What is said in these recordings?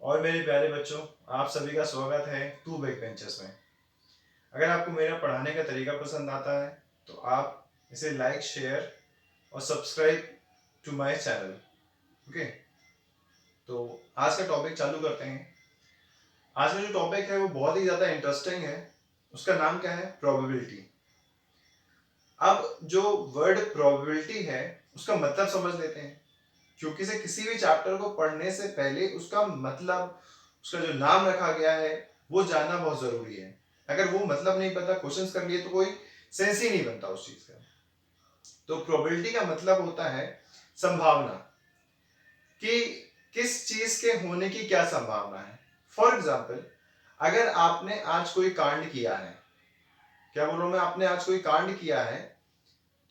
और मेरे प्यारे बच्चों, आप सभी का स्वागत है टू बैक बेंचेस में। अगर आपको मेरा पढ़ाने का तरीका पसंद आता है तो आप इसे लाइक, शेयर और subscribe to my channel. Okay, तो आज का टॉपिक चालू करते हैं। आज का जो टॉपिक है वो बहुत ही ज़्यादा इंटरेस्टिंग है। उसका नाम क्या है? प्रोबेबिलिटी। अब जो वर्ड प्रोबेबिलिटी है उसका मतलब समझ लेते हैं, क्योंकि से किसी भी चैप्टर को पढ़ने से पहले उसका मतलब, उसका जो नाम रखा गया है वो जानना बहुत जरूरी है। अगर वो मतलब नहीं पता, क्वेश्चंस कर लिए तो कोई सेंस ही नहीं बनता उस चीज का। तो प्रोबेबिलिटी का मतलब होता है संभावना, कि किस चीज के होने की क्या संभावना है। फॉर एग्जाम्पल, अगर आपने आज कोई कांड किया है, क्या बोल रहा हूं मैं, आपने आज कोई कांड किया है,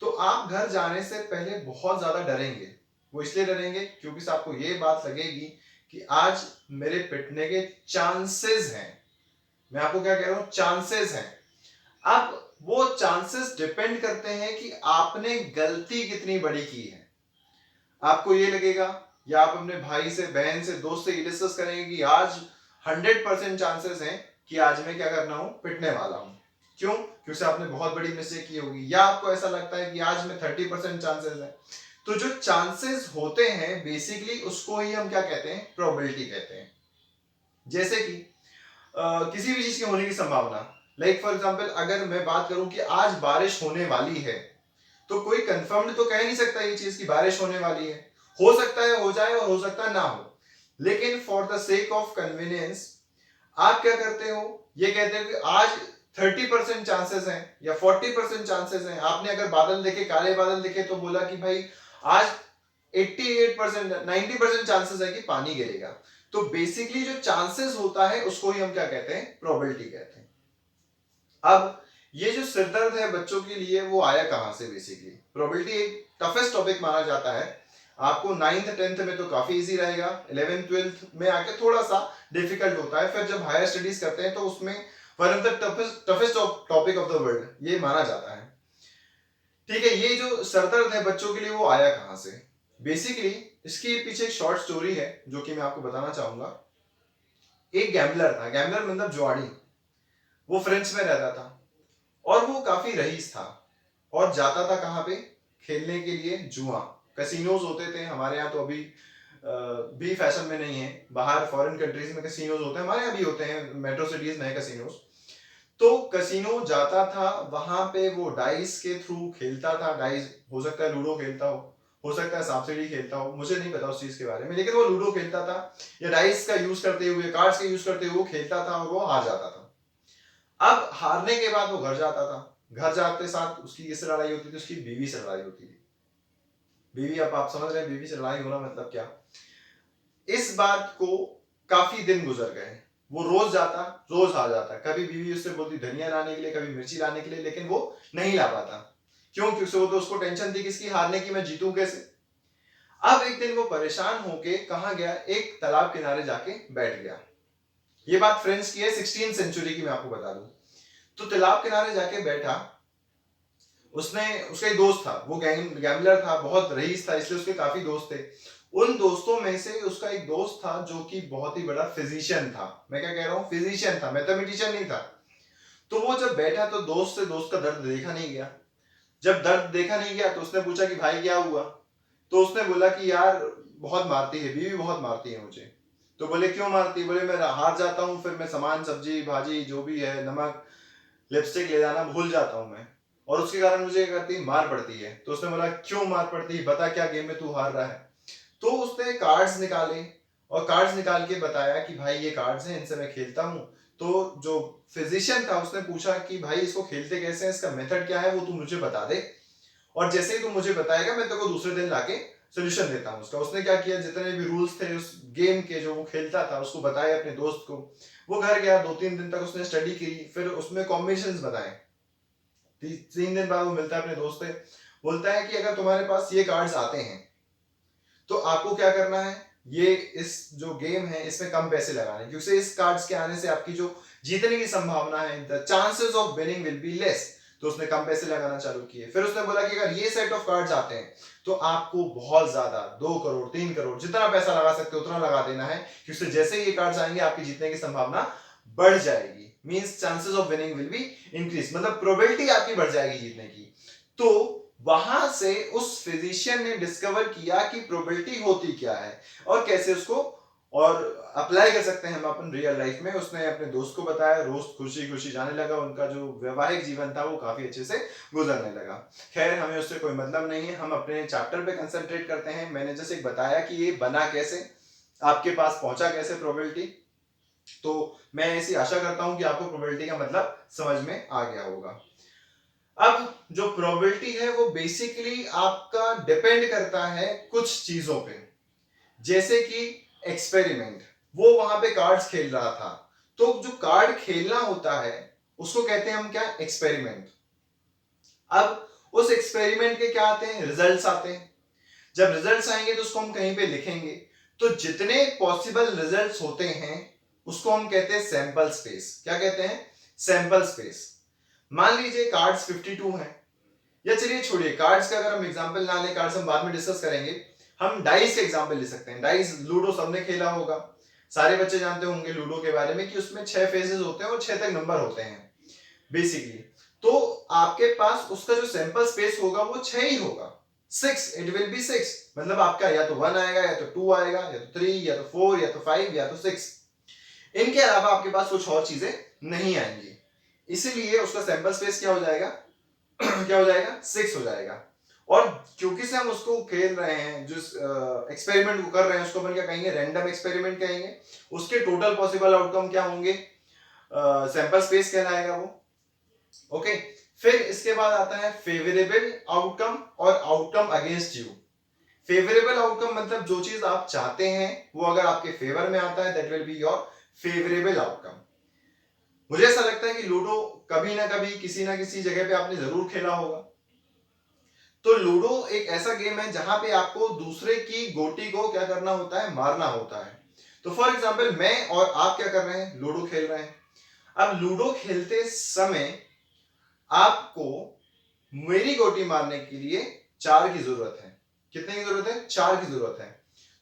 तो आप घर जाने से पहले बहुत ज्यादा डरेंगे। वो इसलिए डरेंगे क्योंकि आपको ये बात लगेगी कि आज मेरे पिटने के चांसेस हैं। मैं आपको क्या कह रहा हूं? चांसेस हैं। अब वो चांसेस डिपेंड करते हैं कि आपने गलती कितनी बड़ी की है। आपको ये लगेगा, या आप अपने भाई से, बहन से, दोस्त से ये डिस्कस करेंगे कि आज 100% चांसेस हैं कि आज मैं क्या करना हूं? पिटने वाला हूं। क्यों? क्योंकि आपने बहुत बड़ी मिस्टेक की होगी। या आपको ऐसा लगता है कि आज में 30% चांसेस है। तो जो चांसेस होते हैं बेसिकली उसको ही हम क्या कहते हैं? प्रोबेबिलिटी कहते हैं। जैसे कि किसी भी चीज के होने की संभावना, लाइक फॉर एग्जांपल अगर मैं बात करूं कि आज बारिश होने वाली है, तो कोई कंफर्म्ड तो कह नहीं सकता ये चीज की बारिश होने वाली है। हो सकता है हो जाए और हो सकता है ना हो, लेकिन for the sake of convenience आप क्या करते हो? ये कहते हो कि आज 30% चांसेस हैं या 40% चांसेस हैं। आपने अगर बादल देखे, काले बादल देखे, तो बोला कि भाई आज 88% 90% चांसेस है कि पानी गिरेगा। तो बेसिकली जो चांसेस होता है उसको ही हम क्या कहते हैं? प्रोबेबिलिटी कहते हैं। अब ये जो सिरदर्द है बच्चों के लिए वो आया कहां से? बेसिकली प्रोबेबिलिटी एक टफेस्ट टॉपिक माना जाता है। आपको 9th 10th में तो काफी इजी रहेगा, 11th 12th में आके थोड़ा सा डिफिकल्ट होता है, फिर जब हायर स्टडीज करते हैं तो उसमें one of the toughest topic of the world ये माना जाता है। ठीक है, ये जो सरदर्द है बच्चों के लिए वो आया कहां से? बेसिकली इसके पीछे एक शॉर्ट स्टोरी है जो कि मैं आपको बताना चाहूंगा। एक गैम्बलर था, गैम्बलर मतलब जुआड़ी। वो फ्रेंच में रहता था और वो काफी रईस था और जाता था कहाँ पे? खेलने के लिए जुआ। कैसीनोज होते थे हमारे यहाँ, तो अभी भी फैशन में नहीं है। बाहर फॉरेन कंट्रीज में कैसीनोज होते हैं, हमारे यहाँ भी होते हैं, मेट्रो सिटीज में है कैसीनोज। तो कैसीनो जाता था, वहां पे वो डाइस के थ्रू खेलता था। डाइस हो सकता है लूडो खेलता हो सकता है सांप सीढ़ी खेलता हो, मुझे नहीं पता उस चीज के बारे में, लेकिन वो लूडो खेलता था या डाइस का यूज करते हुए, कार्ड्स का यूज करते हुए वो खेलता था और वो हार जाता था। अब हारने के बाद वो घर जाता था। घर जाते साथ उसकी किससे लड़ाई होती थी? उसकी बीवी से लड़ाई होती थी। बीवी, अब आप समझ रहे हैं बीवी से लड़ाई होना मतलब क्या? इस बात को काफी दिन गुजर गए। वो रोज जाता, रोज हार जाता। कभी बीवी उससे बोलती धनिया लाने के लिए, कभी मिर्ची लाने के लिए, लेकिन वो नहीं ला पाता। क्यों? क्योंकि वो तो उसको टेंशन थी किसकी? हारने की, मैं जीतूं कैसे। अब एक दिन वो परेशान होके कहाँ गया? एक तालाब किनारे जाके बैठ गया। ये बात फ्रेंच की है, 16th सेंचुरी की मैं आपको बता दूं। तो तालाब किनारे जाके बैठा। उसने, उसका एक दोस्त था, वो गैम्बलर था, बहुत रईस था, इसलिए उसके काफी दोस्त थे। उन दोस्तों में से उसका एक दोस्त था जो कि बहुत ही बड़ा फिजिशियन था। मैं क्या कह रहा हूँ? फिजिशियन था, मैथमेटिशियन नहीं था। तो वो जब बैठा तो दोस्त से दोस्त का दर्द देखा नहीं गया। जब दर्द देखा नहीं गया तो उसने पूछा कि भाई क्या हुआ? तो उसने बोला कि यार बहुत मारती है, बीवी बहुत मारती है मुझे। तो बोले क्यों मारती है? बोले मैं हार जाता हूँ, फिर मैं सामान, सब्जी भाजी जो भी है, नमक, लिपस्टिक ले जाना भूल जाता हूं मैं, और उसके कारण मुझे क्या करती, मार पड़ती है। तो उसने बोला क्यों मार पड़ती है, बता क्या गेम में तू हार रहा है। तो उसने कार्ड्स निकाले और कार्ड्स निकाल के बताया कि भाई ये कार्ड्स हैं, इनसे मैं खेलता हूं। तो जो फिजिशियन था उसने पूछा कि भाई इसको खेलते कैसे हैं, इसका मेथड क्या है, वो तू मुझे बता दे, और जैसे ही तू मुझे बताएगा मैं तेरे को दूसरे दिन लाके सोल्यूशन देता हूँ उसका। उसने क्या किया, जितने भी रूल्स थे उस गेम के जो वो खेलता था उसको बताया अपने दोस्त को। वो घर गया, 2-3 दिन तक उसने स्टडी की, फिर उसमें कॉम्बिनेशंस बताए। 3 दिन बाद वो मिलता है अपने दोस्त से, बोलता है कि अगर तुम्हारे पास ये कार्ड्स आते हैं तो आपको क्या करना है? ये इस जो गेम है इसमें कम पैसे लगाने, क्योंकि इस कार्ड्स के आने से आपकी जो जीतने की संभावना है, the chances of winning will be less, तो उसने कम पैसे लगाना चालू किए। फिर उसने बोला कि अगर ये सेट ऑफ कार्ड्स आते हैं तो आपको बहुत ज्यादा 2 करोड़ 3 करोड़ जितना पैसा लगा सकते हो उतना लगा देना है, क्योंकि जैसे ही ये कार्ड्स आएंगे आपकी जीतने की संभावना बढ़ जाएगी, means chances of winning will be increase, मतलब प्रोबेबिलिटी आपकी बढ़ जाएगी जीतने की। तो वहां से उस फिजिशियन ने डिस्कवर किया कि प्रोबेबिलिटी होती क्या है और कैसे उसको और अप्लाई कर सकते हैं हम अपन रियल लाइफ में। उसने अपने दोस्त को बताया, रोज खुशी खुशी जाने लगा, उनका जो वैवाहिक जीवन था वो काफी अच्छे से गुजरने लगा। खैर हमें उससे कोई मतलब नहीं है, हम अपने चैप्टर पे कंसंट्रेट करते हैं। मैंने जैसे बताया कि ये बना कैसे, आपके पास पहुंचा कैसे प्रोबेबिलिटी, तो मैं ऐसी आशा करता हूं कि आपको प्रोबेबिलिटी का मतलब समझ में आ गया होगा। अब जो प्रोबेबिलिटी है वो बेसिकली आपका डिपेंड करता है कुछ चीजों पे, जैसे कि एक्सपेरिमेंट, वो वहां पे कार्ड्स खेल रहा था, तो जो कार्ड खेलना होता है उसको कहते हैं हम क्या, एक्सपेरिमेंट। अब उस एक्सपेरिमेंट के क्या आते हैं, रिजल्ट्स आते हैं। जब रिजल्ट्स आएंगे तो उसको हम कहीं पे लिखेंगे, तो जितने पॉसिबल रिजल्ट्स होते हैं उसको हम कहते हैं सैंपल स्पेस। क्या कहते हैं, सैंपल स्पेस। मान लीजिए कार्ड्स 52 हैं, या चलिए छोड़िए कार्ड्स का, अगर हम एग्जांपल ना लें, कार्ड्स हम बाद में डिस्कस करेंगे, हम डाइस के एग्जांपल ले सकते हैं। डाइस, लूडो सबने खेला होगा, सारे बच्चे जानते होंगे लूडो के बारे में कि उसमें 6 फेजेस होते हैं और 6 तक नंबर होते हैं बेसिकली। तो आपके पास उसका जो सैंपल स्पेस होगा वो 6 ही होगा, 6, इट विल बी 6, मतलब आपका या तो 1 आएगा, या तो 2 आएगा, या तो 3, या तो 4, या तो 5, या तो 6। इनके अलावा आपके पास कुछ और चीजें नहीं आएंगी, इसीलिए उसका सैंपल स्पेस क्या हो जाएगा क्या हो जाएगा, 6 हो जाएगा। और क्योंकि से हम उसको खेल रहे हैं, जो एक्सपेरिमेंट को कर रहे हैं, उसको अपन क्या कहेंगे, रैंडम एक्सपेरिमेंट कहेंगे। उसके टोटल पॉसिबल आउटकम क्या होंगे, सैंपल स्पेस कहलाएगा वो। ओके, फिर इसके बाद आता है फेवरेबल आउटकम और outcome against you. Favourable outcome मतलब जो चीज आप चाहते हैं वो अगर आपके फेवर में आता है, that will be your favourable outcome. मुझे ऐसा लगता है कि लूडो कभी ना कभी किसी ना किसी जगह पे आपने जरूर खेला होगा। तो लूडो एक ऐसा गेम है जहां पे आपको दूसरे की गोटी को क्या करना होता है, मारना होता है। तो फॉर एग्जाम्पल मैं और आप क्या कर रहे हैं, लूडो खेल रहे हैं। अब लूडो खेलते समय आपको मेरी गोटी मारने के लिए 4 की जरूरत है। कितने की जरूरत है, 4 की जरूरत है।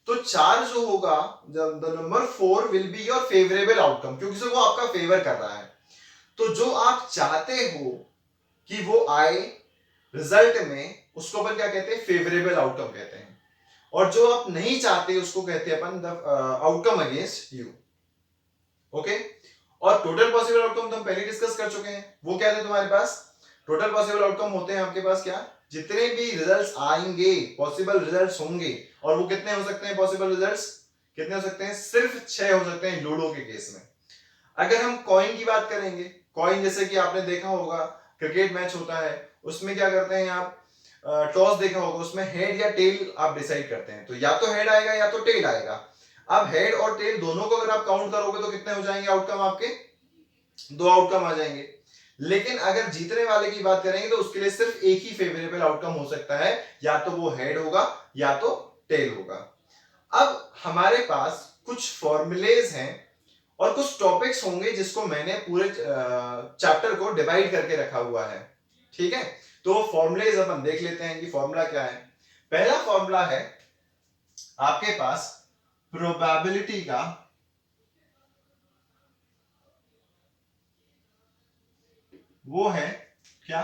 तो 4 जो होगा, the number 4 will be your favourable outcome, क्योंकि वो आपका फेवर कर रहा है। तो जो आप चाहते हो कि वो आए रिजल्ट में, उसको अपन क्या कहते हैं, फेवरेबल आउटकम कहते हैं। और जो आप नहीं चाहते उसको कहते हैं upon the outcome against you. Okay, और टोटल पॉसिबल आउटकम तो हम पहले डिस्कस कर चुके हैं। वो क्या थे तुम्हारे पास, टोटल पॉसिबल आउटकम होते हैं आपके पास क्या, जितने भी रिजल्ट्स आएंगे, पॉसिबल रिजल्ट्स होंगे, और वो कितने हो सकते हैं पॉसिबल रिजल्ट्स, कितने हो सकते हैं, सिर्फ 6 हो सकते हैं लूडो के केस में। अगर हम कॉइन की बात करेंगे, कॉइन जैसे कि आपने देखा होगा क्रिकेट मैच होता है, उसमें क्या करते हैं आप, टॉस देखा होगा, उसमें हेड या टेल आप डिसाइड करते हैं, तो या तो हेड आएगा या तो टेल आएगा। अब हेड और टेल दोनों को अगर आप काउंट करोगे तो कितने हो जाएंगे आउटकम आपके, 2 आउटकम आ जाएंगे। लेकिन अगर जीतने वाले की बात करेंगे तो उसके लिए सिर्फ एक ही फेवरेबल आउटकम हो सकता है, या तो वो हेड होगा या तो टेल होगा। अब हमारे पास कुछ फॉर्मूलेज हैं और कुछ टॉपिक्स होंगे जिसको मैंने पूरे चैप्टर को डिवाइड करके रखा हुआ है। ठीक है, तो वो फॉर्मूलेज अपन देख लेते हैं कि फॉर्मूला क्या है। पहला फॉर्मूला है आपके पास प्रोबेबिलिटी का, वो है क्या,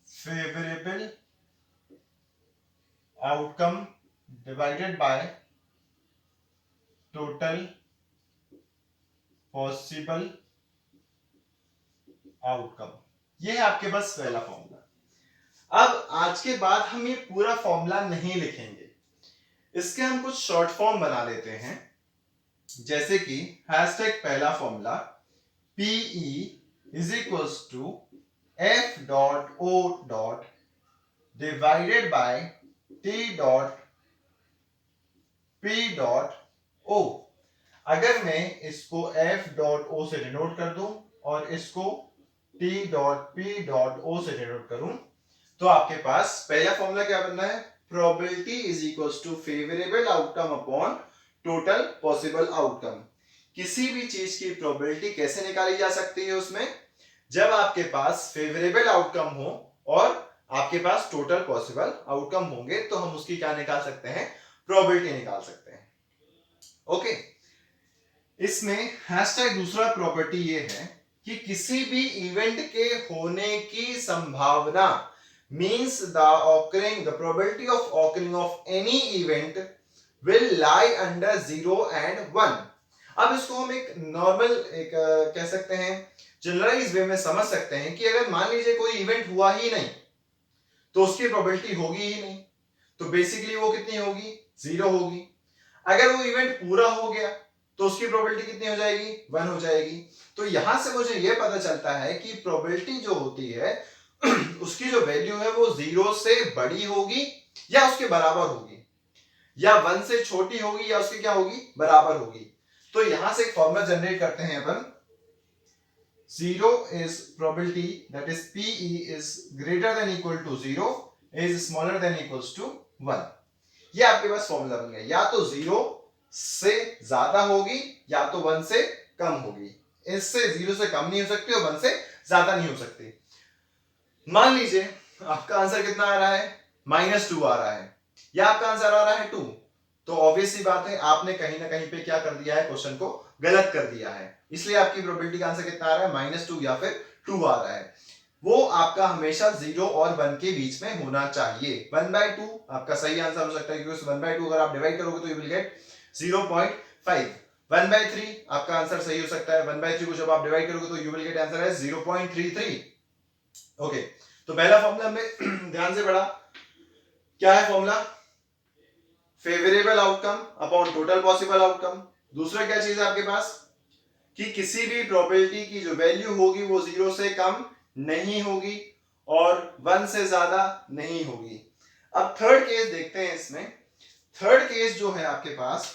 favourable outcome divided by total possible outcome. ये है आपके पास पहला फॉर्मूला। अब आज के बाद हम ये पूरा फॉर्मूला नहीं लिखेंगे, इसके हम कुछ शॉर्ट फॉर्म बना लेते हैं, जैसे कि हैशटैग पहला formula PE is equals to F dot O dot divided by T dot P dot O। अगर मैं इसको F डॉट O से डिनोट कर दूं और इसको T dot P dot O से डिनोट करूं, तो आपके पास पहला फॉर्मूला क्या बनना है, probability is equals to favourable outcome upon total possible outcome. किसी भी चीज की प्रोबेबिलिटी कैसे निकाली जा सकती है उसमें, जब आपके पास फेवरेबल आउटकम हो और आपके पास टोटल पॉसिबल आउटकम होंगे तो हम उसकी क्या निकाल सकते हैं, प्रोबेबिलिटी निकाल सकते हैं। ओके, इसमें हैशटैग दूसरा प्रॉपर्टी ये है कि किसी भी इवेंट के होने की संभावना means the probability of occurring of any event will lie under 0 and 1। अब इसको हम एक नॉर्मल कह सकते हैं, जनरलाइज वे में समझ सकते हैं कि अगर मान लीजिए कोई इवेंट हुआ ही नहीं तो उसकी प्रोबेबिलिटी होगी ही नहीं, तो बेसिकली वो कितनी होगी, 0 होगी। अगर वो इवेंट पूरा हो गया तो उसकी प्रोबेबिलिटी कितनी हो जाएगी, 1 हो जाएगी। तो यहां से मुझे यह पता चलता है कि प्रोबेबिलिटी जो होती है उसकी जो वैल्यू है वो 0 से बड़ी होगी या उसके बराबर होगी, या 1 से छोटी होगी या उसके क्या होगी, बराबर होगी। तो यहां से एक फॉर्मूला जनरेट करते हैं अपन, 0 is probability that is PE is greater than equal to 0 is smaller than equals to 1। ये आपके पास फॉर्मूला बन गया, या तो 0 से ज्यादा होगी या तो 1 से कम होगी। इससे 0 से कम नहीं हो सकती और 1 से ज्यादा नहीं हो सकती। मान लीजिए आपका आंसर कितना आ रहा है, -2 आ रहा है, या आपका आंसर आ रहा है 2, तो ऑब्वियस सी बात है आपने कहीं ना कहीं पे क्या कर दिया है, क्वेश्चन को गलत कर दिया है। इसलिए आपकी प्रोबेबिलिटी का आंसर कितना आ रहा है, -2 या फिर 2 आ रहा है। वो आपका हमेशा 0 और 1 के बीच में होना चाहिए। 1/2 आपका सही आंसर हो सकता है, क्योंकि 1/2 अगर आप डिवाइड करोगे तो यू विल गेट 0.5। 1/3 आपका आंसर सही हो सकता है, 1/3 को जब आप डिवाइड करोगे तो यू विल गेट आंसर है 0.33। ओके, तो पहला फॉर्मूला हमने ध्यान से पढ़ा, क्या है formula, favourable outcome upon total possible outcome. दूसरा क्या चीज है आपके पास, कि किसी भी प्रोबेबिलिटी की जो वैल्यू होगी वो 0 से कम नहीं होगी और 1 से ज्यादा नहीं होगी। अब थर्ड केस देखते हैं इसमें। थर्ड केस जो है आपके पास,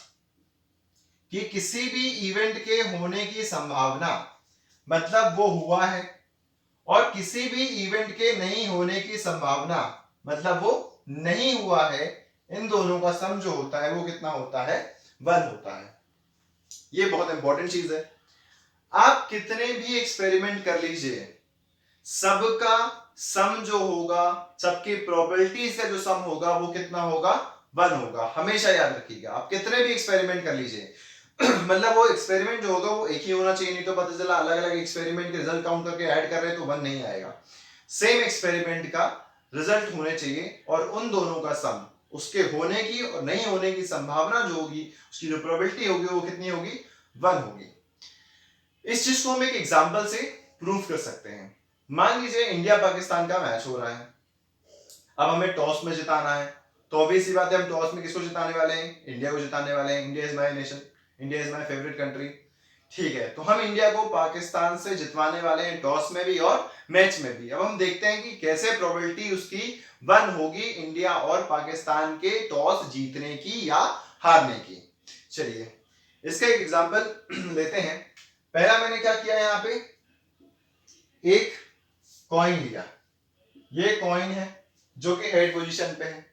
कि किसी भी इवेंट के होने की संभावना, मतलब वो हुआ है, और किसी भी इवेंट के नहीं होने की संभावना, मतलब वो नहीं हुआ है, इन दोनों का सम जो होता है वो कितना होता है, 1 होता है। ये बहुत इंपॉर्टेंट चीज है। आप कितने भी एक्सपेरिमेंट कर लीजिए, सबका सम जो होगा, सबकी प्रोबेबिलिटीज का जो सम होगा वो कितना होगा, 1 होगा। हमेशा याद रखिएगा, आप कितने भी एक्सपेरिमेंट कर लीजिए मतलब वो एक्सपेरिमेंट जो होगा वो एक ही होना चाहिए, नहीं तो पता चला अलग अलग एक्सपेरिमेंट के रिजल्ट काउंट करके ऐड कर रहे हैं तो 1 नहीं आएगा। सेम एक्सपेरिमेंट का रिजल्ट होने चाहिए और उन दोनों का सम, उसके होने की और नहीं होने की संभावना जो होगी, उसकी जो प्रोबेबिलिटी होगी वो कितनी होगी, 1 होगी। इस चीज को हम एक एग्जांपल से प्रूव कर सकते हैं। मान लीजिए इंडिया पाकिस्तान का मैच हो रहा है, अब हमें टॉस में जिताना है, तो ऑब्वियस सी बात है हम टॉस में किसको जिताने वाले हैं, इंडिया को जिताने वाले हैं। India is my nation, India is my favourite country. ठीक है, तो हम इंडिया को पाकिस्तान से जितवाने वाले हैं, टॉस में भी और मैच में भी। अब हम देखते हैं कि कैसे प्रोबेबिलिटी उसकी 1 होगी, इंडिया और पाकिस्तान के टॉस जीतने की या हारने की। चलिए इसका एक एग्जांपल लेते हैं। पहला मैंने क्या किया, यहाँ पे एक कॉइन लिया, ये कॉइन है जो कि हेड पोजीशन पे है।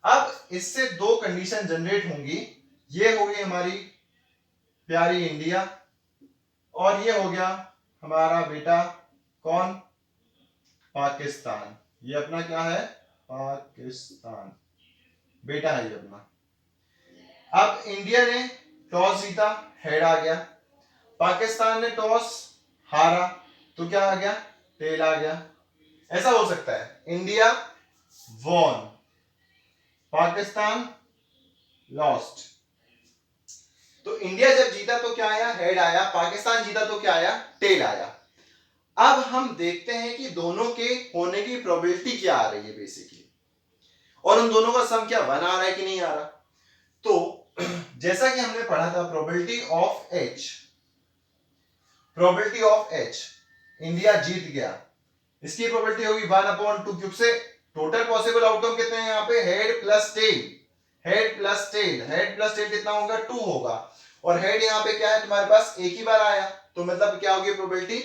अब इससे दो कंडीशन जनरेट होंगी, ये हो गई हमारी प्यारी इंडिया और ये हो गया हमारा बेटा कौन, पाकिस्तान। ये अपना क्या है, पाकिस्तान बेटा है ये अपना। अब इंडिया ने टॉस जीता, हेड आ गया, पाकिस्तान ने टॉस हारा तो क्या आ गया, टेल आ गया। ऐसा हो सकता है, इंडिया वॉन, पाकिस्तान लॉस्ट। तो इंडिया जब जीता तो क्या आया, हेड आया, पाकिस्तान जीता तो क्या आया, टेल आया। अब हम देखते हैं कि दोनों के होने की प्रोबेबिलिटी क्या आ रही है बेसिकली, और उन दोनों का सम क्या 1 आ रहा है कि नहीं आ रहा। तो जैसा कि हमने पढ़ा था probability of H, probability of H, India जीत गया, इसकी प्रोबेबिलिटी होगी 1/2 क्योंकि से टोटल पॉसिबल आउटकम कितने हैं यहाँ पे, head plus tail, head plus tail, head plus tail कितना होगा, 2 होगा। और हेड यहाँ पे क्या है तुम्हारे पास, एक ही बार आया, तो मतलब क्या होगी प्रोबेबिलिटी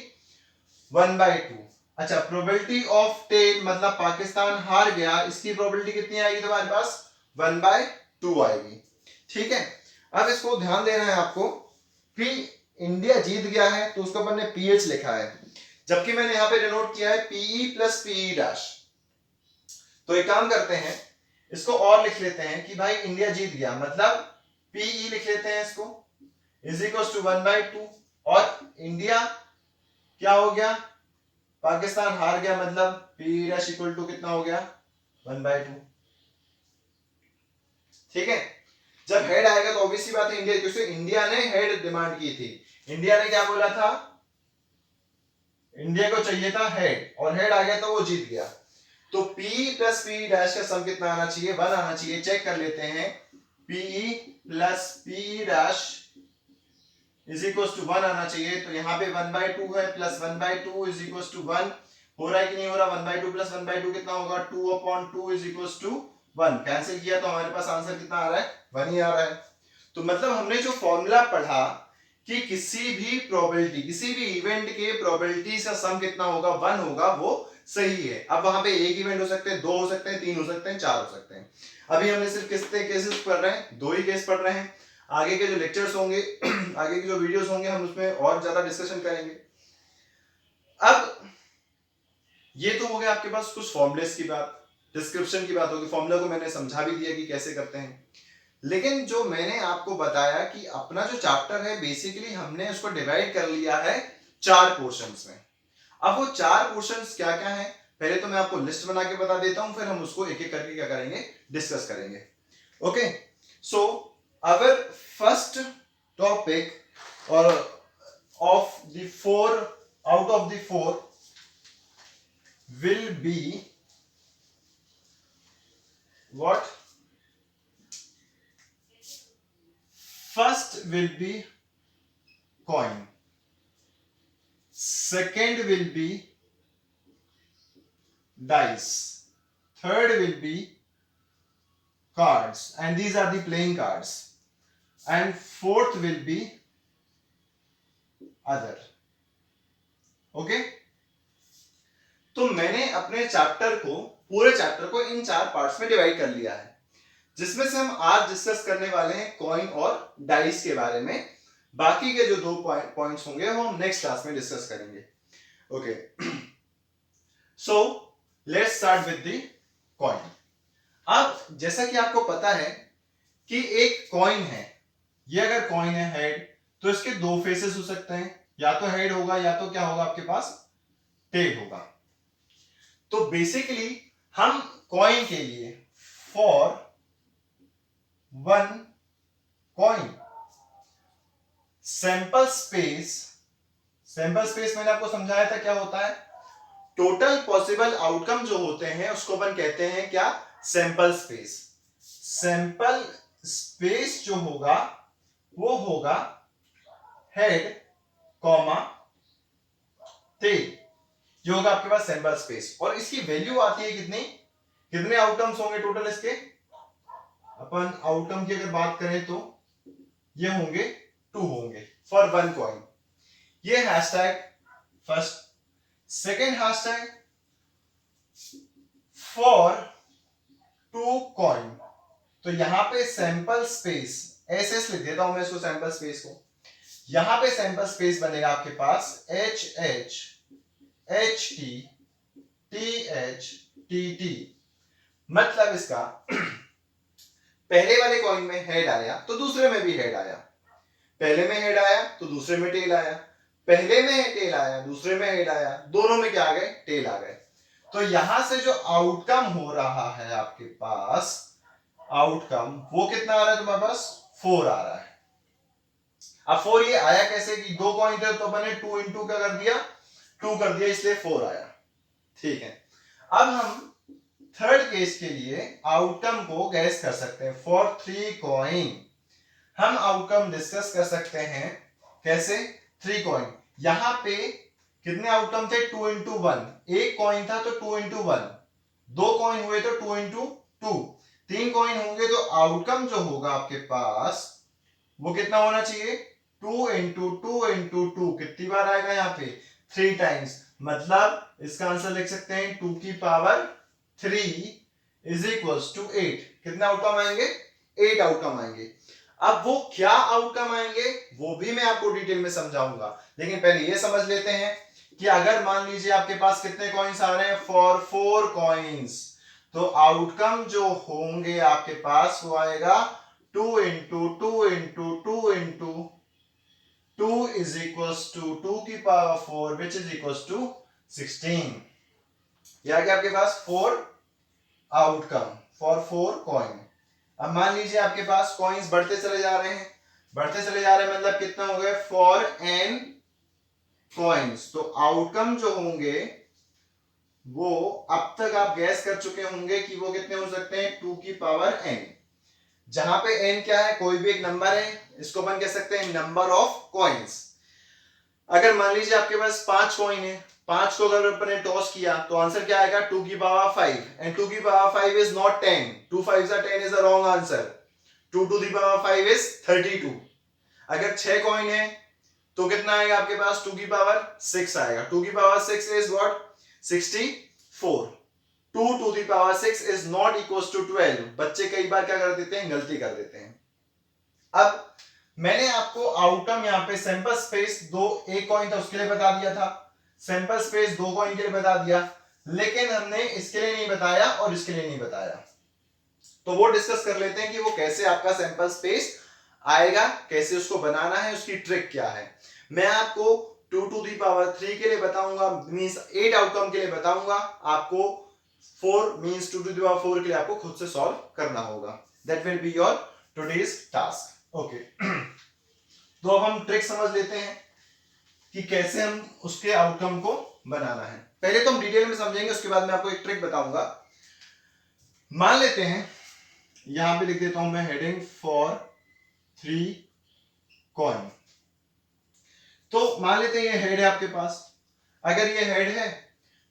1/2। अच्छा, प्रोबेबिलिटी ऑफ टेल मतलब पाकिस्तान हार गया, इसकी प्रोबेबिलिटी कितनी आएगी तुम्हारे पास? 1/2 आएगी। ठीक है, अब इसको ध्यान देना है आपको कि इंडिया जीत गया है तो उसको अपन ने पीएच लिखा है, जबकि मैंने यहां पे डिनोट किया है पीई प्लस पीई डैश। तो एक काम करते हैं, इसको और लिख लेते हैं कि भाई इंडिया जीत गया मतलब पीई लिख लेते हैं इसको, इज इक्वल टू 1/2, और इंडिया क्या हो गया? पाकिस्तान हार गया मतलब पी डैश इक्वल टू कितना हो गया? 1/2। ठीक है, जब हेड आएगा तो ऑब्वियसली बात है इंडिया, क्योंकि इंडिया ने हेड डिमांड की थी। इंडिया ने क्या बोला था? इंडिया को चाहिए था हेड, और हेड आ गया तो वो जीत गया। तो P प्लस पी डैश का सम कितना आना चाहिए? 1 आना चाहिए। चेक कर लेते हैं, P plus P dash is equal to 1 आना चाहिए। तो यहाँ पे 1/2 है, प्लस 1/2 इज इक्वल टू 1 हो रहा है कि नहीं हो रहा? 1/2 प्लस 1/2 कितना होगा? 2/2 इज इक्वल टू 1। कैंसिल किया तो हमारे पास आंसर कितना आ रहा है? 1 ही आ रहा है। तो मतलब हमने जो फॉर्मूला पढ़ा कि किसी भी प्रोबेबिलिटी, किसी भी इवेंट के प्रोबेबिलिटी का सम कितना होगा? 1 होगा, वो सही है। अब वहां पे एक इवेंट हो सकते हैं, 2 हो सकते हैं, 3 हो सकते हैं, 4 हो सकते हैं। अभी हमने सिर्फ कितने केसेस पढ़ रहे हैं? 2 ही केस पढ़ रहे हैं। आगे के जो लेक्चर्स होंगे आगे के जो वीडियोस होंगे हम उसमें और ज्यादा डिस्कशन करेंगे। अब ये तो हो गया आपके पास कुछ फॉर्मुलेस की बात, डिस्क्रिप्शन की बात होगी। फॉर्मूला को मैंने समझा भी दिया कि कैसे करते हैं, लेकिन जो मैंने आपको बताया कि अपना जो चैप्टर है बेसिकली हमने उसको डिवाइड कर लिया है 4 पोर्शंस में। अब वो 4 पोर्शंस क्या क्या है, पहले तो मैं आपको लिस्ट बना के बता देता हूं, फिर हम उसको एक एक करके क्या करेंगे? डिस्कस करेंगे। Okay, so our first topic और of the 4 out of the 4 will be what? First will be coin, second will be dice, third will be cards, and these are the playing cards, and fourth will be other. Okay, तो मैंने अपने chapter को, पूरे chapter को इन 4 parts में divide कर लिया है, जिसमें से हम आज डिस्कस करने वाले हैं कॉइन और डाइस के बारे में। बाकी के जो 2 पॉइंट्स होंगे वो हम नेक्स्ट क्लास में डिस्कस करेंगे। Okay, so let's start with the coin. अब जैसा कि आपको पता है कि एक कॉइन है, ये अगर कॉइन है हेड, तो इसके 2 फेसेस हो सकते हैं, या तो हेड होगा या तो क्या होगा आपके पास? टेल होगा। तो बेसिकली हम कॉइन के लिए for 1 coin sample space, sample space मैंने आपको समझाया था क्या होता है? टोटल पॉसिबल आउटकम जो होते हैं उसको अपन कहते हैं क्या? Sample space. सैंपल स्पेस जो होगा वो होगा हेड कॉमा टेल, जो होगा आपके पास सैंपल स्पेस। और इसकी वैल्यू आती है कितनी? कितने आउटकम्स होंगे टोटल इसके? अपन आउटकम की अगर बात करें तो ये होंगे 2 होंगे फॉर 1 कॉइन। ये hashtag first. Second hashtag for 2 coin, तो यहां पे सैंपल स्पेस एस लिख देता हूं मैं इसको, सैंपल स्पेस को। यहां पे सैंपल स्पेस बनेगा आपके पास HH HT TH TT। मतलब इसका पहले वाले कॉइन में हेड आया तो दूसरे में भी हेड आया, पहले में हेड आया तो दूसरे में टेल आया, पहले में टेल आया दूसरे में हेड आया, दोनों में क्या आ गए? टेल आ गए। तो यहां से जो आउटकम हो रहा है आपके पास, आउटकम वो कितना आ रहा है तुम्हारे पास? 4 आ रहा है। अब 4 ये आया कैसे कि 2 कॉइन थे तो मैंने 2 इंटू क्या कर दिया? 2 कर दिया, इसलिए 4 आया। ठीक है, अब हम थर्ड केस के लिए आउटकम को गैस कर सकते हैं। फॉर 3 कॉइन हम आउटकम डिस्कस कर सकते हैं कैसे? 3 कॉइन, यहां पे कितने आउटकम थे? 2 इंटू 1। एक कॉइन था तो 2 इंटू 1, 2 कॉइन हुए तो 2 इंटू 2, 3 कॉइन होंगे तो आउटकम जो होगा आपके पास वो कितना होना चाहिए? 2 इंटू 2 इंटू 2। कितनी बार आएगा यहाँ पे? 3 टाइम्स, मतलब इसका आंसर लिख सकते हैं 2 की पावर 3 इज इक्वल्स टू 8। कितना आउटकम आएंगे? 8 आउटकम आएंगे। अब वो क्या आउटकम आएंगे वो भी मैं आपको डिटेल में समझाऊंगा, लेकिन पहले ये समझ लेते हैं कि अगर मान लीजिए आपके पास कितने कॉइन्स आ रहे हैं, फॉर 4 कॉइन्स, तो आउटकम जो होंगे आपके पास वो आएगा 2 into 2 into 2 into 2 is equals to 2 की power 4 which is equals to 16। ये आ गया आपके पास 4 आउटकम फॉर 4 कॉइन। अब मान लीजिए आपके पास कॉइन्स बढ़ते चले जा रहे हैं, बढ़ते चले जा रहे हैं, मतलब कितना हो गए, फॉर n कॉइन्स, तो आउटकम जो होंगे वो अब तक आप गैस कर चुके होंगे कि वो कितने हो सकते हैं, 2 की पावर n। जहां पे n क्या है, कोई भी एक नंबर है, इसको अपन कह सकते हैं नंबर ऑफ कॉइन्स। अगर मान लीजिए आपके पास 5 कॉइन है, 5 को अगर अपन ने टॉस किया तो आंसर क्या आएगा, 2 की पावर 5, एंड 2 की power 5 is not 10, 2 5 10 is the wrong answer, 2 to the power 5 is 32। अगर 6 कॉइन है तो कितना आएगा आपके पास, 2 की पावर 6 आएगा, 2 की power 6 is what, 64। 2 to the power 6 is not equals to 12। बच्चे कई बार क्या कर देते हैं, गलती कर देते हैं। अब मैंने आपको आउटकम यहाँ पे सैंपल स्पेस दो, एक कॉइन था उसके लिए बता दिया था, सैंपल स्पेस 2 कॉइन के लिए बता दिया, लेकिन हमने इसके लिए नहीं बताया और इसके लिए नहीं बताया। तो वो डिस्कस कर लेते हैं कि वो कैसे आपका सैंपल स्पेस आएगा, कैसे उसको बनाना है, उसकी ट्रिक क्या है। मैं आपको 2 टू दी पावर 3 के लिए बताऊंगा, मींस 8 आउटकम के लिए बताऊंगा, आपको 4 मींस 2 टू दी पावर 4 के लिए आपको खुद से सॉल्व करना होगा। That will be your today's task. Okay, तो अब हम ट्रिक समझ लेते हैं कि कैसे हम उसके आउटकम को बनाना है। पहले तो हम डिटेल में समझेंगे, उसके बाद मैं आपको एक ट्रिक बताऊंगा। मान लेते हैं, यहां पे लिख देता हूं मैं हेडिंग फॉर 3 कॉइन। तो मान लेते हैं ये हेड है आपके पास। अगर ये हेड है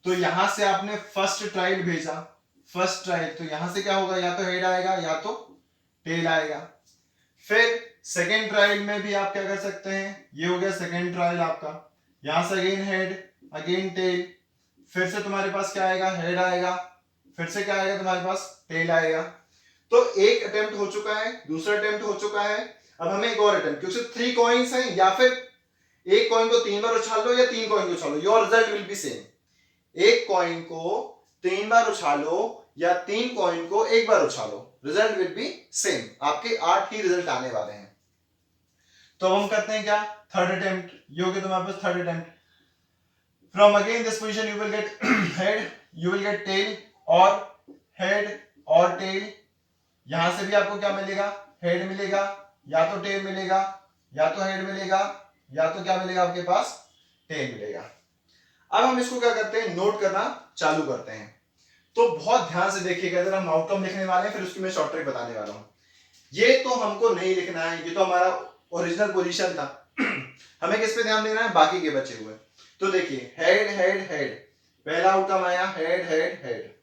तो यहां से आपने फर्स्ट ट्रायल भेजा, फर्स्ट ट्रायल, तो यहां से क्या होगा, या तो हेड आएगा या तो टेल आएगा। फिर सेकेंड ट्रायल में भी आप क्या कर सकते हैं, ये हो गया सेकेंड ट्रायल आपका, यहां से अगेन हेड, अगेन टेल, फिर से तुम्हारे पास क्या आएगा, हेड आएगा, फिर से क्या आएगा तुम्हारे पास, टेल आएगा। तो एक अटेम्प्ट हो चुका है, दूसरा अटेम्प्ट हो चुका है, अब हमें एक और अटेम्प्ट, क्योंकि 3 कॉइन्स हैं, या फिर एक कॉइन को 3 बार उछाल लो या 3 कॉइन को उछालो, your result will be same. एक कॉइन को 3 बार उछालो या 3 कॉइन को एक बार उछालो, रिजल्ट विल बी सेम, आपके 8 ही रिजल्ट आने वाले हैं। तो हम करते हैं क्या, थर्ड अटेम्प्ट, ये हो गया तुम्हारे पास third attempt. From again this position you will get head, you will get tail, और हेड और टेल, यहां से भी आपको क्या मिलेगा, हेड मिलेगा, या तो टेल मिलेगा, या तो हेड मिलेगा, या तो क्या मिलेगा आपके पास, टेल मिलेगा। अब हम इसको क्या करते हैं, नोट करना चालू करते हैं। तो बहुत ध्यान से देखिएगा, अगर हम आउटकम लिखने वाले हैं, फिर उसकी मैं शॉर्ट ट्रिक बताने वाला हूं। ये तो हमको नहीं लिखना है, ये तो हमारा ओरिजिनल पोजीशन था। हमें किस पे ध्यान देना है, बाकी के बचे हुए। तो देखिए, हेड हेड हेड, पहला आउटकम आया, हेड हेड हेड।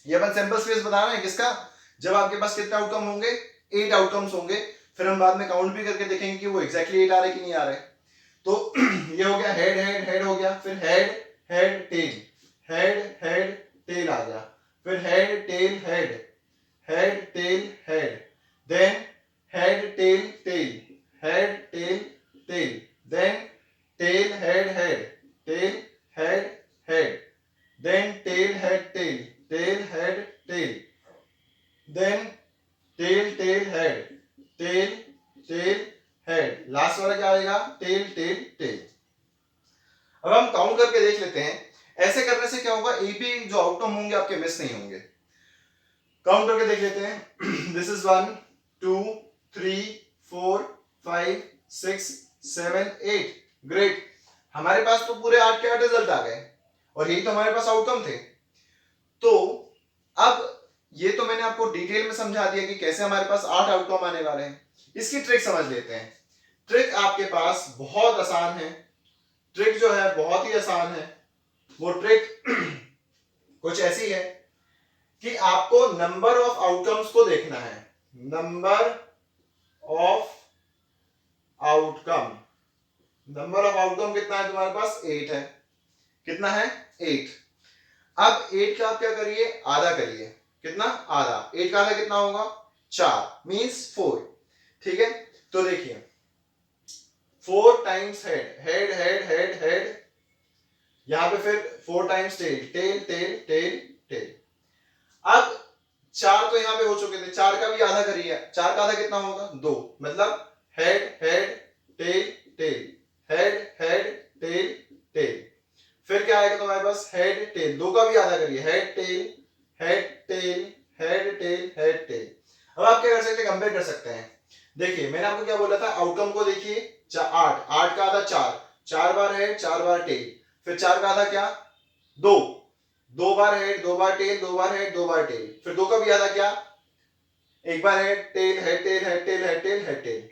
ये अपन सैंपल स्पेस बताना है किसका, जब आपके पास कितने आउटकम होंगे, 8 आउटकम्स होंगे। फिर हम बाद में काउंट भी करके देखेंगे कि वो एग्जैक्टली 8 आ रहे कि नहीं आ रहे। तो ये हो गया हेड हेड हेड हो गया, फिर head head tail, head head tail आ गया, फिर head tail head, head tail head, then head tail tail, head tail tail, then tail head head, tail head head, then tail head tail, tail head tail, then tail tail head, tail tail head, last वाला क्या आएगा, tail tail tail। अब हम count करके देख लेते हैं, ऐसे करने से क्या होगा, एक भी जो आउटकम होंगे आपके मिस नहीं होंगे। काउंट करके देख लेते हैं, दिस इज 1 2 3 4 5 6 7 8, ग्रेट। हमारे पास तो पूरे 8 के 8 रिजल्ट आ गए, और यही तो हमारे पास आउटकम थे। तो अब ये तो मैंने आपको डिटेल में समझा दिया कि कैसे हमारे पास 8 आउटकम आने वाले हैं। इसकी ट्रिक समझ लेते हैं। ट्रिक आपके पास बहुत आसान है, ट्रिक जो है बहुत ही आसान है। वो ट्रिक कुछ ऐसी है कि आपको नंबर ऑफ आउटकम्स को देखना है, number of outcome, number of outcome कितना है तुम्हारे पास? 8 है। कितना है? 8। अब 8 का आप क्या करिए? आधा करिए। कितना? आधा। 8 का आधा कितना होगा? 4 मीन्स 4। ठीक है, तो देखिए 4 times head, head head head head, यहां पे फिर 4 times tail, tail tail tail tail. अब 4 तो यहां पे हो चुके थे, 4 का भी आधा करिए। 4 का आधा कितना होगा? 2। मतलब head head tail tail, head head tail tail. फिर क्या आएगा तुम्हारे पास? Head tail. 2 का भी आधा करिए, head tail head tail head tail head tell. अब आप क्या कर सकते हैं? कंपेयर कर सकते हैं। देखिए मैंने आपको क्या बोला था? आउटकम को देखिए, 8, 8 का आधा 4, 4 बार हेड 4 बार टेल। फिर 4 का आधा क्या? 2, 2 बार हेड 2 बार टेल, 2 बार हेड 2 बार टेल। फिर 2 का भी आधा क्या? एक बार head tail head tail head tail head tail head tail.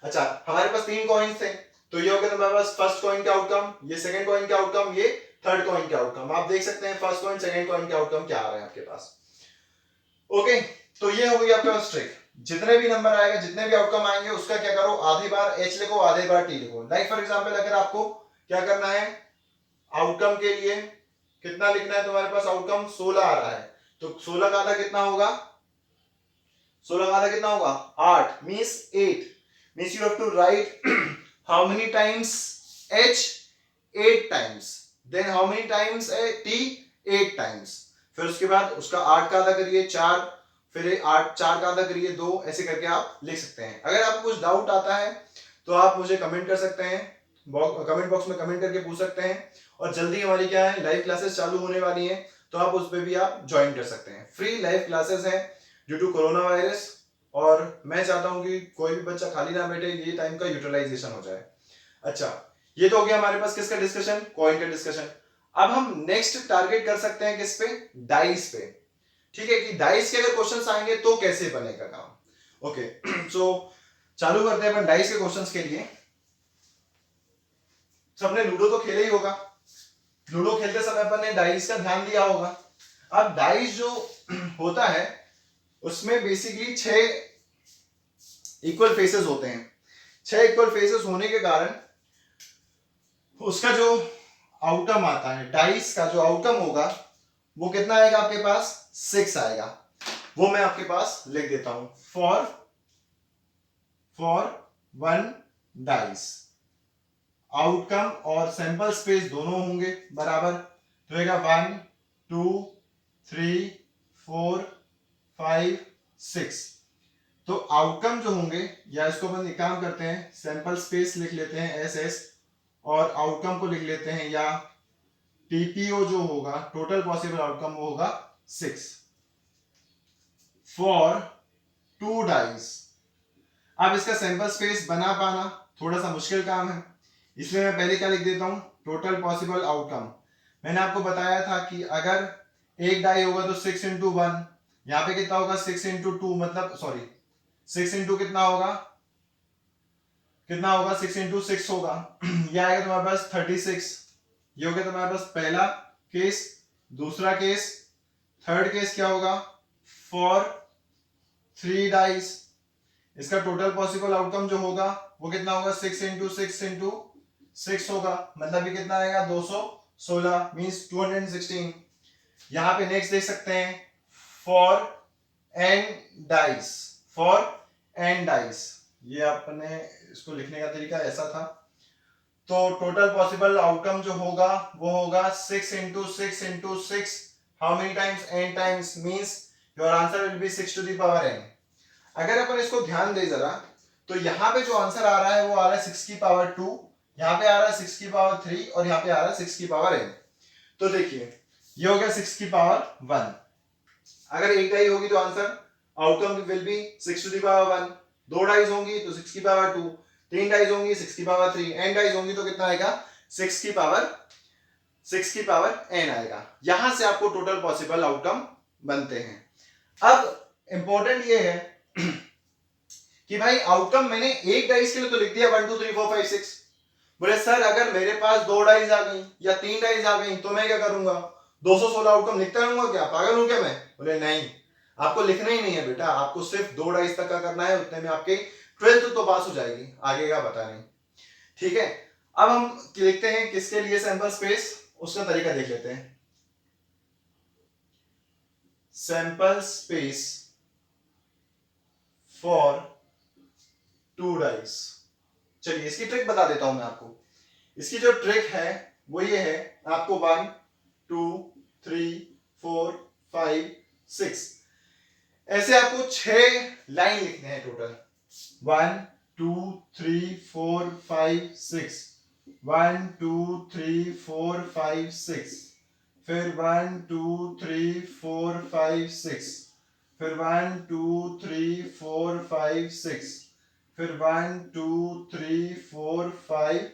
अच्छा, हमारे पास 3 कॉइन्स थे, तो ये हो गया तुम्हारे पास फर्स्ट कॉइन का आउटकम, ये सेकंड कॉइन का आउटकम, ये थर्ड कॉइन का आउटकम। आप देख सकते हैं फर्स्ट कॉइन सेकंड कॉइन का आउटकम क्या आ रहा है आपके पास। ओके, तो ये हो गई आपके पास ट्रिक। जितने भी नंबर आएगा, जितने भी आउटकम आएंगे, उसका क्या करो? आधी बार एच लिखो, आधी बार टी लिखो। लाइक फॉर एग्जांपल, अगर आपको क्या करना है? आउटकम के लिए कितना लिखना है तुम्हारे पास? आउटकम 16 आ रहा है, तो 16 का आधा कितना होगा? 16 का आधा कितना होगा? 8 means 8 means you have to write how many times h? 8 times. Then how many times t? 8 times. फिर उसके बाद उसका 8 का आधा करिए 4, फिर 8 4 का आधा करिए 2, ऐसे करके आप लिख सकते हैं। अगर आपको कुछ डाउट आता है तो आप मुझे कमेंट कर सकते हैं, कमेंट बॉक्स में कमेंट करके पूछ सकते हैं। और जल्दी हमारी क्या है, लाइव क्लासेस चालू होने वाली हैं, तो आप उस पर भी आप ज्वाइन कर सकते हैं। फ्री लाइव क्लासेस हैं ड्यू टू कोरोना वायरस, और मैं चाहता हूं कि कोई भी बच्चा खाली ना बैठे, ये टाइम का यूटिलाइजेशन हो जाए। अच्छा, ये तो हो गया हमारे पास किसका डिस्कशन? कॉइन का डिस्कशन। अब हम नेक्स्ट टारगेट कर सकते हैं किस पे? डाइस पे। ठीक है, कि डाइस के अगर क्वेश्चंस आएंगे तो कैसे बनेगा काम। ओके, सो चालू करते हैं अपन डाइस के क्वेश्चंस के लिए। सबने लूडो तो खेला ही होगा। लूडो खेलते समय अपन ने डाइस का ध्यान दिया होगा। अब डाइस जो होता है उसमें बेसिकली 6 इक्वल फेसेस होते हैं। 6 इक्वल फेसेस होने के कारण उसका जो आउटकम आता है, डाइस का जो आउटकम होगा वो कितना आएगा आपके पास? 6 आएगा। वो मैं आपके पास लिख देता हूं। फॉर 1 डाइस, आउटकम और सैंपल स्पेस दोनों होंगे बराबर, तो होगा 1 2 3 4 5 6। तो आउटकम जो होंगे, या इसको अपन एक काम करते हैं, सैंपल स्पेस लिख लेते हैं एस एस, और आउटकम को लिख लेते हैं, या टीपीओ जो होगा, टोटल पॉसिबल आउटकम, वो होगा 6 फॉर 2 डाइस। अब इसका सैंपल स्पेस बना पाना थोड़ा सा मुश्किल काम है, इसलिए मैं पहले क्या लिख देता हूं? Total possible outcome. मैंने आपको बताया था कि अगर एक डाई होगा तो 6 इंटू 1, यहां पे कितना होगा? 6 इंटू 2, मतलब सॉरी 6 इंटू कितना होगा? 6 इंटू 6 होगा यह आएगा तुम्हारे पास 36। ये हो गया तुम्हारे पास पहला केस। दूसरा केस, थर्ड केस क्या होगा? फॉर 3 डाइस, इसका टोटल पॉसिबल आउटकम जो होगा वो कितना होगा? 6 इंटू 6 इंटू 6 होगा, मतलब ये कितना आएगा? 216 मींस 216। यहां पे नेक्स्ट देख सकते हैं, for N dice, for N dice, ये आपने इसको लिखने का तरीका ऐसा था। तो टोटल पॉसिबल आउटकम जो होगा वो होगा 6 into 6 into 6, how many times? n times, means your answer will be 6 to the power n। अगर अपन इसको ध्यान दे जरा, तो यहाँ पे जो आंसर आ रहा है वो आ रहा है 6 की पावर 2, यहाँ पे आ रहा है 6 की पावर 3, और यहाँ पे आ रहा है 6 की पावर n। तो देखिए ये हो गया 6 की पावर 1। अगर एक डाई होगी तो answer outcome will be 6 to the power 1, 2 dice होंगी तो 6 की पावर 2, 3 डाइज होंगी 6 की पावर 3, n डाइज होंगी तो कितना आएगा? 6 की पावर n आएगा। यहां से आपको टोटल पॉसिबल आउटकम बनते हैं। अब इंपॉर्टेंट ये है कि भाई आउटकम मैंने एक डाइस के लिए तो लिख दिया 1 2 3 4 5 6। बोले सर अगर मेरे पास 2 डाइस आ गई या 3 डाइस आ गई तो मैं क्या करूंगा? 216 आउटकम लिखता रहूंगा क्या? पागल हूं क्या मैं? बोले नहीं, आपको लिखना ही नहीं है बेटा, आपको सिर्फ 2 डाइस तक का करना है, उतने में आपके 12th तो पास हो जाएगी, आगे का पता नहीं। ठीक है, अब हम देखते हैं किसके लिए सैंपल स्पेस, उसका तरीका देख लेते हैं। Sample space for 2 dice. चलिए इसकी ट्रिक बता देता हूं मैं आपको। इसकी जो ट्रिक है वो ये है, आपको 1 2 3 4 5 6 ऐसे आपको 6 लाइन लिखने हैं टोटल। 1 2 3 4 5 6, 1 2 3 4 5 6, फिर 1 2 3 4 5 6, फिर 1 2 3 4 5 6, फिर 1 2 3 4 5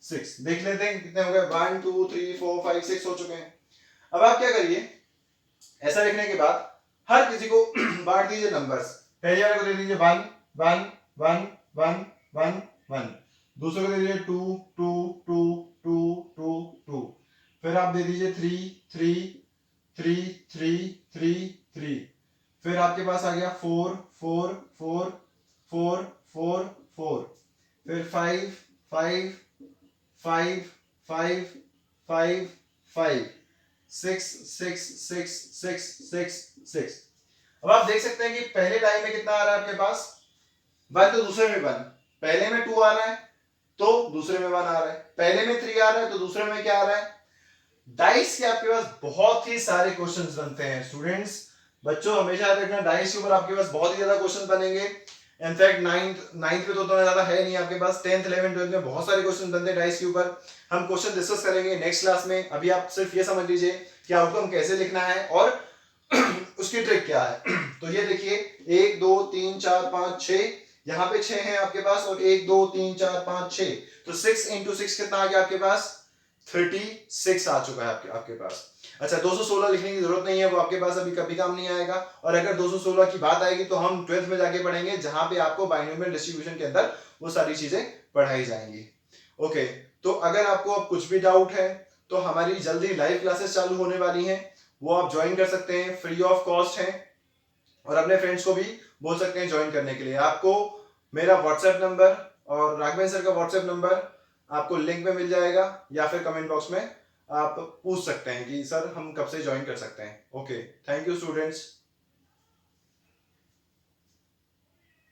6। देख लेते हैं कितने हो गए। 1 2 3 4 5 6 हो चुके हैं। अब आप क्या करिए, ऐसा लिखने के बाद हर किसी को बांट दीजिए नंबर्स। पहले वाले को दे दीजिए 1 1 1 1 1 1, दूसरे को दे दीजिए 2 2 2 2 2 2, फिर आप दे दीजिए 3 3 3 3 3 3, फिर आपके पास आ गया 4 4 4 4 4 4, फिर 5 5 5 5 5 5, 6 6 6 6 6 6। अब आप देख सकते हैं कि पहले टाइम में कितना आ रहा है आपके पास 1, तो दूसरे में 1। पहले में 2 आ रहा है तो दूसरे में 1 आ रहा है। पहले में 3 आ रहा है तो दूसरे में क्या आ रहा है। डाइस के आपके पास बहुत ही सारे क्वेश्चंस बनते हैं स्टूडेंट्स। बच्चों हमेशा याद रखना, डाइस के ऊपर आपके पास बहुत ही ज्यादा क्वेश्चन बनेंगे। इनफैक्ट नाइन्थ में तो उतना ज्यादा है नहीं आपके पास, 10th 11th 12th में बहुत सारे क्वेश्चन बनते हैं डाइस के ऊपर। हम क्वेश्चन डिस्कस करेंगे नेक्स्ट क्लास में। अभी आप सिर्फ ये समझ लीजिए कि आउटकम कैसे लिखना है और उसकी ट्रिक क्या है। तो ये देखिए 1 2 3 4 5 6, यहाँ पे 6 है आपके पास, और 1 2 3 4 5 6, तो 6 into 6 कितना आ गया आपके पास 36 आ चुका है आपके पास। अच्छा 216 लिखने की जरूरत नहीं है, वो आपके पास अभी कभी काम नहीं आएगा। और अगर 216 की बात आएगी तो हम 12th में जाके पढ़ेंगे, जहां पे आपको बाइनोमियल डिस्ट्रीब्यूशन के अंदर वो सारी चीजें पढ़ाई जाएंगी। ओके, तो अगर आपको अब कुछ भी डाउट है तो हमारी जल्दी लाइव क्लासेस चालू होने वाली हैं, वो आप ज्वाइन कर सकते हैं, फ्री ऑफ कॉस्ट है। और अपने फ्रेंड्स को भी बोल सकते हैं ज्वाइन करने के लिए। आपको मेरा व्हाट्सएप नंबर और राघवेंद्र सर का व्हाट्सएप नंबर आपको लिंक में मिल जाएगा, या फिर कमेंट बॉक्स में आप पूछ सकते हैं कि सर हम कब से ज्वाइन कर सकते हैं। Okay, thank you students.